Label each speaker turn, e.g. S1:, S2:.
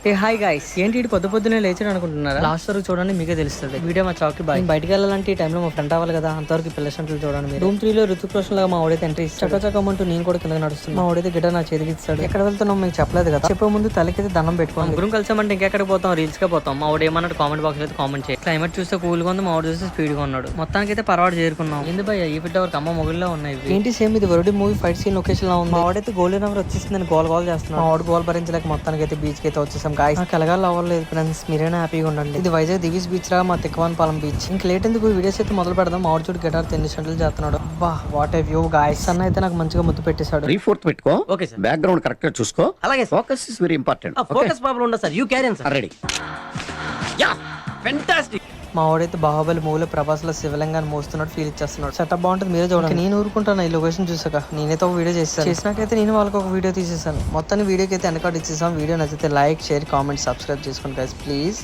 S1: ఏ hi guys, ఏంటి ఇటు పొద్దున్నే లేచాడు అనుకుంటున్నారా? లాస్ట్ వరకు చూడండి, మీకే తెలుస్తుంది. వీడియో మా చాకి బాయ్. బయటకు వెళ్ళాలంటే ఈ టైంలో మా ఫ్రెండ్ అవ్వాలి కదా, అంతవరకు పిల్ల షంటలు చూడండి. రూమ్ 3 లో ఋతుక్ రోషన్ లాగా మా వాడైతే ఎంట్రీ ఇస్తాడు. చక్కమంటూ నేను కూడా కింద నడుస్తుంది. మా వాడైతే గిటార్ నా చేతికి ఇస్తాడు. ఎక్కడ వెళ్తున్నాం మీకు చెప్పలేదు కదా, చెప్పే ముందు తలకైతే దండం పెట్టుకోండి. ముగ్గురం కలిసామంటే ఇంకెక్కడికి పోతాం, రీల్స్ గా పోతాం. మా వాడు ఏమన్నాడు కామెంట్ బాక్స్ అయితే కామెంట్ చేయి. క్లైమేట్ చూస్తే కూల్ గా ఉంది, మా వాడు చూస్తే స్పీడ్ గా ఉన్నాడు. మొత్తానికి అయితే పరవాడు చేరుకున్నాం. ఎందు భయ ఈ ఫిట్ వరకు అమ్మ మొగుల్లో ఉన్నాయి. ఏంటి సేమ్ ఇది వరుడి మూవీ ఫైట్ సీన్ లొకేషన్ లా ఉంది. మా వాడైతే గోల్డెన్ అవర్ వచ్చేసిందని గోల్ చేస్తున్నాడు. మా వాడు గోల్ భరించలేక మొత్తానికి అయితే బీచ్ కి అయితే వచ్చేసాం. గాయస్ కలగాలి అవ్వలేదు ఫ్రెండ్స్, మీరైనా హ్యాపీగా ఉండండి. ఇది వైజాగ్ దివీస్ బీచ్ రా, మా తిక్కవాన్పాలెం బీచ్. ఇంక లేట్ ఎందుకు వీడియోస్ అయితే మొదలు పెడదాం. మామిడి చూడు గిటార్ 10 గంటలు చేస్తున్నాడు. అబ్బా వాట్ ఏ వ్యూ గాయస్. అన్న అయితే నాకు మంచిగా ముద్దు పెట్టేశాడు.
S2: 3/4 పెట్టుకో.
S3: Okay sir.
S2: బ్యాక్గ్రౌండ్ కరెక్ట్ గా చూసుకో.
S3: అలాగే sir.
S2: Focus is very important.
S3: Focus problem ఉండదు sir, you carry sir.
S2: Ready.
S3: Yeah fantastic.
S1: మా వాడైతే బాహుబలి మూవీలో ప్రభాస్ లో శివలింగాన్ని మోస్తున్నాడు, ఫీల్ ఇచ్చేస్తున్నాడు. సెటప్ బాగుంటుంది, మీరే చూడండి. నేను ఊరుకుంటాను ఈ లొకేషన్ చూసాక. నేనైతే ఒక వీడియో చేసినాకైతే నేను వాళ్ళకి ఒక వీడియో తీసేసాను. మొత్తాన్ని వీడియోకి అయితే ఎండ్ కార్డ్ ఇచ్చేసాం. వీడియో నచ్చితే లైక్, షేర్, కామెంట్, సబ్స్క్రైబ్ చేసుకోండి గైస్ ప్లీజ్.